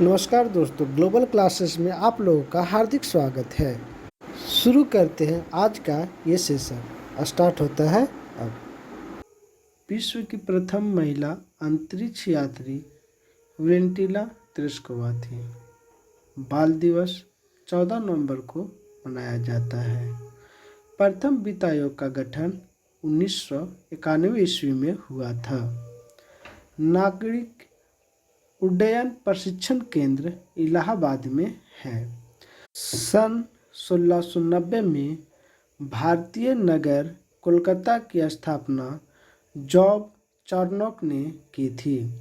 नमस्कार दोस्तों, global classes में आप लोगों का हार्दिक स्वागत है। शुरू करते हैं आज का ये सेशन। स्टार्ट होता है अब। विश्व की प्रथम महिला अंतरिक्ष यात्री वेलेंटिना तेरेस्कोवा थी। बाल दिवस 14 नवंबर को मनाया जाता है। प्रथम वित्त आयोग का गठन 1991 ईस्वी में हुआ था। नागरिक उड्डयन प्रशिक्षण केंद्र इलाहाबाद में है। सन 1690 में भारतीय नगर कोलकाता की स्थापना जॉब चार्नोक ने की थी।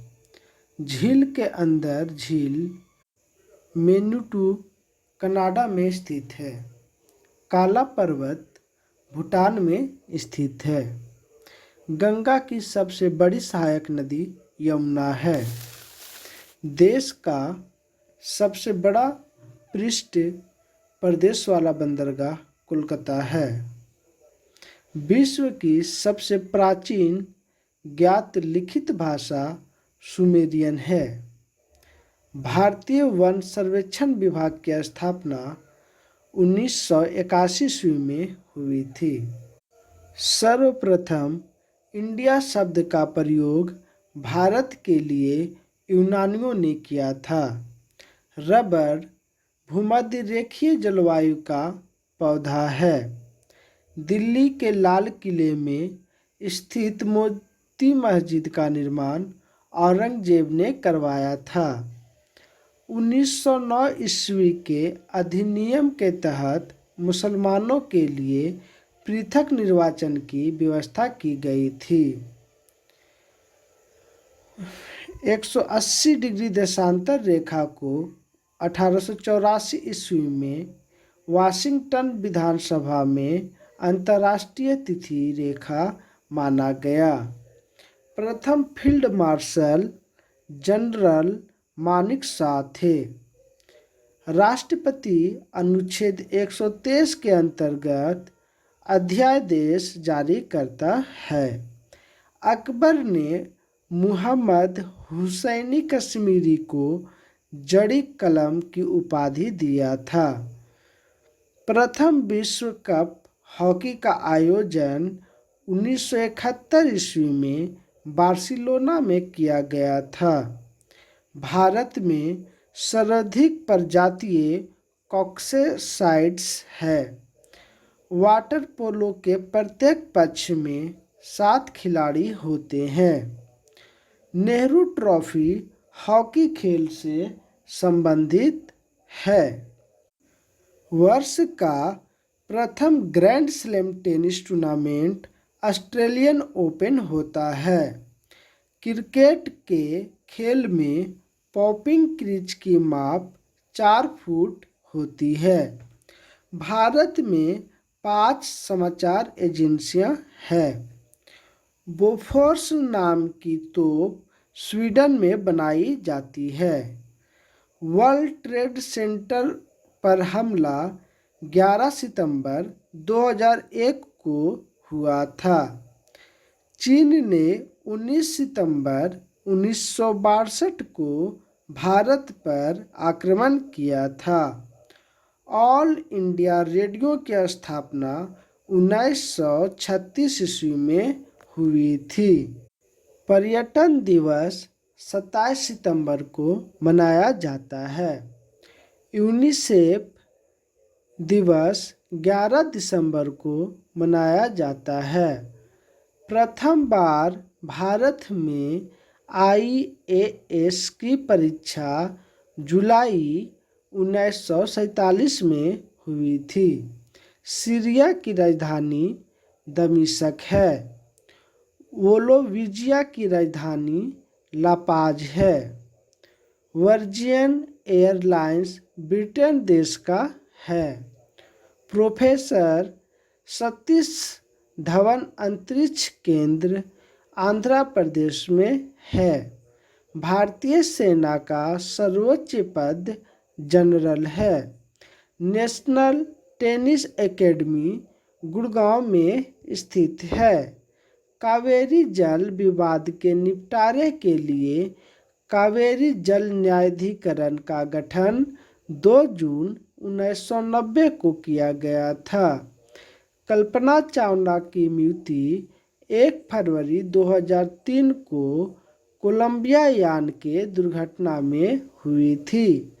झील के अंदर झील मेन्यूटू कनाडा में स्थित है। काला पर्वत भूटान में स्थित है। गंगा की सबसे बड़ी सहायक नदी यमुना है। देश का सबसे बड़ा पृष्ठ प्रदेश वाला बंदरगाह कोलकाता है। विश्व की सबसे प्राचीन ज्ञात लिखित भाषा सुमेरियन है। भारतीय वन सर्वेक्षण विभाग की स्थापना 1981 ईस्वी में हुई थी। सर्वप्रथम इंडिया शब्द का प्रयोग भारत के लिए यूनानियों ने किया था। रबर भूमध्य रेखीय जलवायु का पौधा है। दिल्ली के लाल किले में स्थित मोती मस्जिद का निर्माण औरंगजेब ने करवाया था। 1909 ईस्वी के अधिनियम के तहत मुसलमानों के लिए पृथक निर्वाचन की व्यवस्था की गई थी। 180 डिग्री देशांतर रेखा को 1884 ईस्वी में वाशिंगटन विधानसभा में अंतर्राष्ट्रीय तिथि रेखा माना गया। प्रथम फील्ड मार्शल जनरल मानेकशॉ थे। राष्ट्रपति अनुच्छेद 123 के अंतर्गत अध्यादेश जारी करता है। अकबर ने मुहम्मद हुसैनी कश्मीरी को जड़ी कलम की उपाधि दिया था। प्रथम विश्व कप हॉकी का आयोजन 1971 ईस्वी में बार्सिलोना में किया गया था। भारत में सर्वाधिक प्रजातीय कॉकसेसाइड्स है। वाटर पोलो के प्रत्येक पक्ष में 7 खिलाड़ी होते हैं। नेहरू ट्रॉफी हॉकी खेल से संबंधित है। वर्ष का प्रथम grand slam tennis tournament Australian open होता है। क्रिकेट के खेल में पॉपिंग क्रीज की माप 4 फुट होती है। भारत में 5 समाचार एजेंसियां हैं। बोफोर्स नाम की तोप स्वीडन में बनाई जाती है। वर्ल्ड ट्रेड सेंटर पर हमला 11 सितंबर 2001 को हुआ था। चीन ने 19 सितंबर 1962 को भारत पर आक्रमण किया था। ऑल इंडिया रेडियो की स्थापना 1936 ईस्वी में हुई थी। पर्यटन दिवस 27 सितंबर को मनाया जाता है। यूनिसेफ दिवस 11 दिसंबर को मनाया जाता है। प्रथम बार भारत में IAS की परीक्षा जुलाई 1947 में हुई थी। सीरिया की राजधानी दमिश्क है। वोलोविजिया की राजधानी लापाज है। वर्जिन एयरलाइंस ब्रिटेन देश का है। प्रोफेसर सतीश धवन अंतरिक्ष केंद्र आंध्र प्रदेश में है। भारतीय सेना का सर्वोच्च पद जनरल है। नेशनल टेनिस एकेडमी गुड़गांव में स्थित है। कावेरी जल विवाद के निपटारे के लिए कावेरी जल न्यायाधिकरण का गठन 2 जून 1990 को किया गया था। कल्पना चावला की मृत्यु 1 फरवरी 2003 को कोलंबिया यान के दुर्घटना में हुई थी।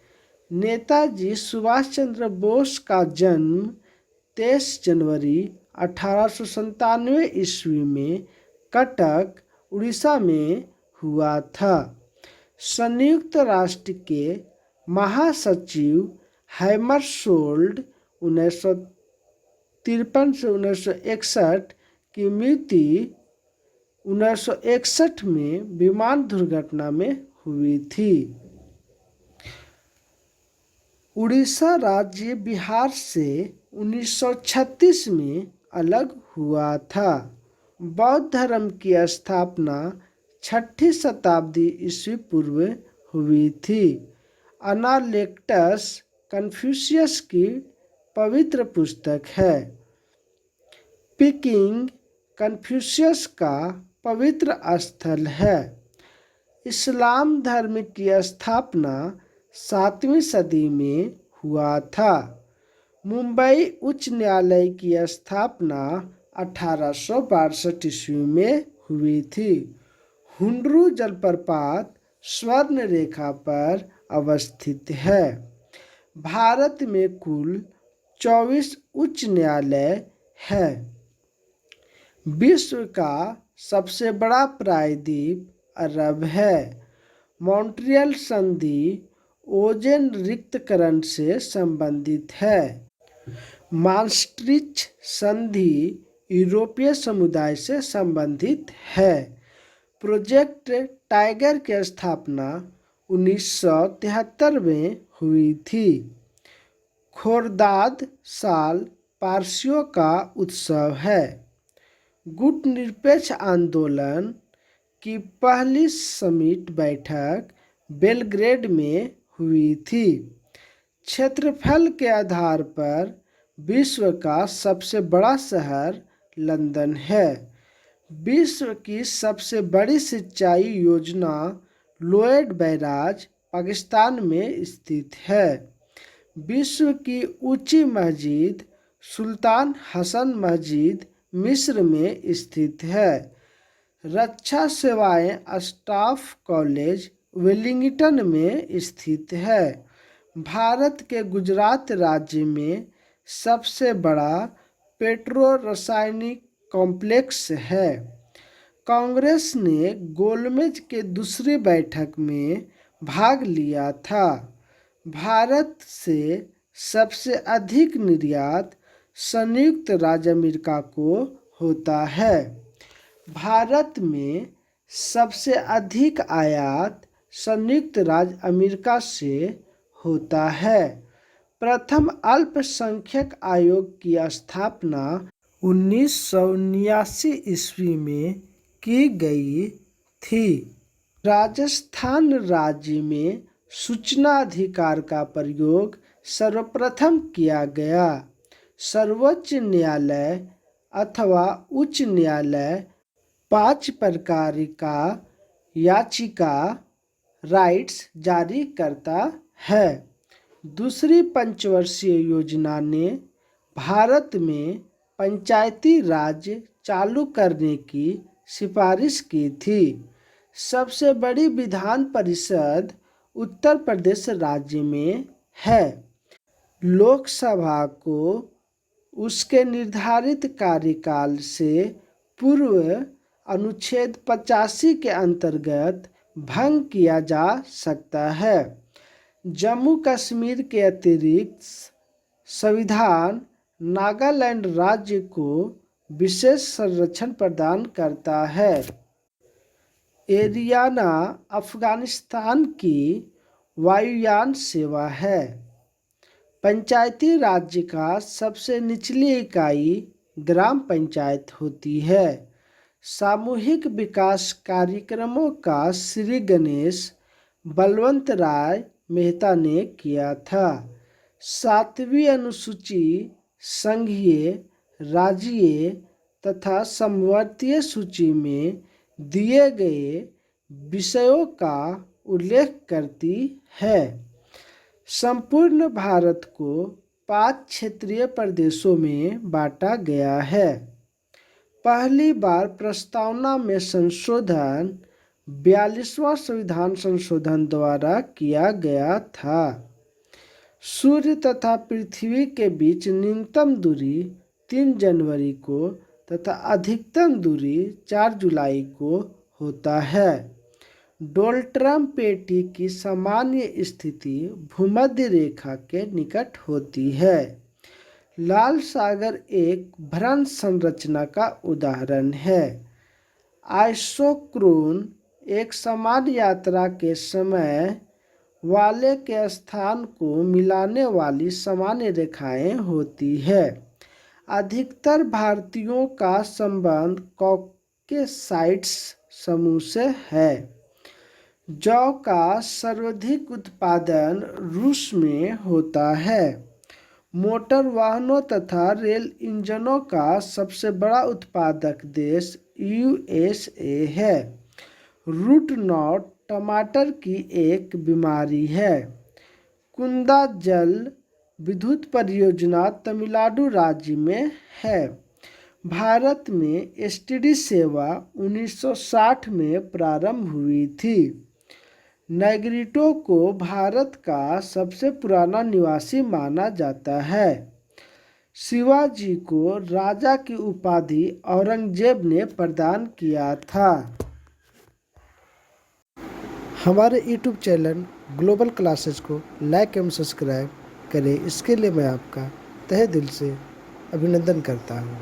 नेताजी सुभाष चंद्र बोस का जन्म 23 जनवरी 1897 ईस्वी में कटक, उड़ीसा में हुआ था। संयुक्त राष्ट्र के महासचिव हैमरशोल्ड 1953 से 1961 की मृत्यु 1961 में विमान दुर्घटना में हुई थी। उड़ीसा राज्य बिहार से 1936 में अलग हुआ था। बौद्ध धर्म की स्थापना 6ठी शताब्दी ईस्वी पूर्व हुई थी। अनालेक्टस कन्फ्यूशियस की पवित्र पुस्तक है। पीकिंग कन्फ्यूशियस का पवित्र स्थल है। इस्लाम धर्म की स्थापना 7वीं सदी में हुआ था। मुंबई उच्च न्यायालय की स्थापना 1862 ईस्वी में हुई थी। हुंड्रू जलप्रपात स्वर्ण रेखा पर अवस्थित है। भारत में कुल 24 उच्च न्यायालय है। विश्व का सबसे बड़ा प्रायद्वीप अरब है। मॉन्ट्रियल संधि ओज़ोन रिक्तकरण से संबंधित है। maastricht संधि यूरोपीय समुदाय से संबंधित है। प्रोजेक्ट टाइगर की स्थापना 1973 में हुई थी। खोरदाद साल पारसियों का उत्सव है। गुटनिरपेक्ष आंदोलन की पहली समिट बैठक बेलग्रेड में हुई थी। क्षेत्रफल के आधार पर विश्व का सबसे बड़ा शहर लंदन है। विश्व की सबसे बड़ी सिंचाई योजना लोएड बैराज पाकिस्तान में स्थित है। विश्व की ऊंची मस्जिद सुल्तान हसन मस्जिद मिस्र में स्थित है। रक्षा सेवाएं स्टाफ कॉलेज वेलिंगटन में स्थित है। भारत के गुजरात राज्य में सबसे बड़ा पेट्रो रासायनिक कॉम्प्लेक्स है। कांग्रेस ने गोलमेज के दूसरी बैठक में भाग लिया था। भारत से सबसे अधिक निर्यात संयुक्त राज्य अमेरिका को होता है। भारत में सबसे अधिक आयात संयुक्त राज्य अमेरिका से होता है। प्रथम अल्पसंख्यक आयोग की स्थापना 1979 ईस्वी में की गई थी। राजस्थान राज्य में सूचना अधिकार का प्रयोग सर्वप्रथम किया गया। सर्वोच्च न्यायालय अथवा उच्च न्यायालय 5 प्रकार का याचिका राइट्स जारी करता है। दूसरी पंचवर्षीय योजना ने भारत में पंचायती राज चालू करने की सिफारिश की थी। सबसे बड़ी विधान परिषद उत्तर प्रदेश राज्य में है। लोकसभा को उसके निर्धारित कार्यकाल से पूर्व अनुच्छेद 85 के अंतर्गत भंग किया जा सकता है। जम्मू कश्मीर के अतिरिक्त संविधान नागालैंड राज्य को विशेष संरक्षण प्रदान करता है। एरियाना अफगानिस्तान की वायुयान सेवा है। पंचायती राज्य का सबसे निचली इकाई ग्राम पंचायत होती है। सामूहिक विकास कार्यक्रमों का श्री गणेश बलवंत राय मेहता ने किया था। 7वीं अनुसूची संघीय, राज्यीय तथा समवर्तीय सूची में दिए गए विषयों का उल्लेख करती है। संपूर्ण भारत को 5 क्षेत्रीय प्रदेशों में बांटा गया है। पहली बार प्रस्तावना में संशोधन 42वां संविधान संशोधन द्वारा किया गया था। सूर्य तथा पृथ्वी के बीच न्यूनतम दूरी 3 जनवरी को तथा अधिकतम दूरी 4 जुलाई को होता है। डोल्ट्रम पेटी की सामान्य स्थिति भूमध्य रेखा के निकट होती है। लाल सागर एक भ्रंश संरचना का उदाहरण है। आइसोक्रोन एक समान यात्रा के समय वाले के स्थान को मिलाने वाली सामान्य रेखाएं होती है। अधिकतर भारतीयों का संबंध कॉकेसाइट्स समूह से है। जौ का सर्वाधिक उत्पादन रूस में होता है। मोटर वाहनों तथा रेल इंजनों का सबसे बड़ा उत्पादक देश यूएसए है। रूट नॉट टमाटर की एक बीमारी है। कुंदा जल विद्युत परियोजना तमिलनाडु राज्य में है। भारत में एसटीडी सेवा 1960 में प्रारंभ हुई थी। नेग्रिटो को भारत का सबसे पुराना निवासी माना जाता है। शिवाजी को राजा की उपाधि औरंगजेब ने प्रदान किया था। हमारे YouTube चैनल ग्लोबल क्लासेस को लाइक एवं सब्सक्राइब करें। इसके लिए मैं आपका तहे दिल से अभिनंदन करता हूँ।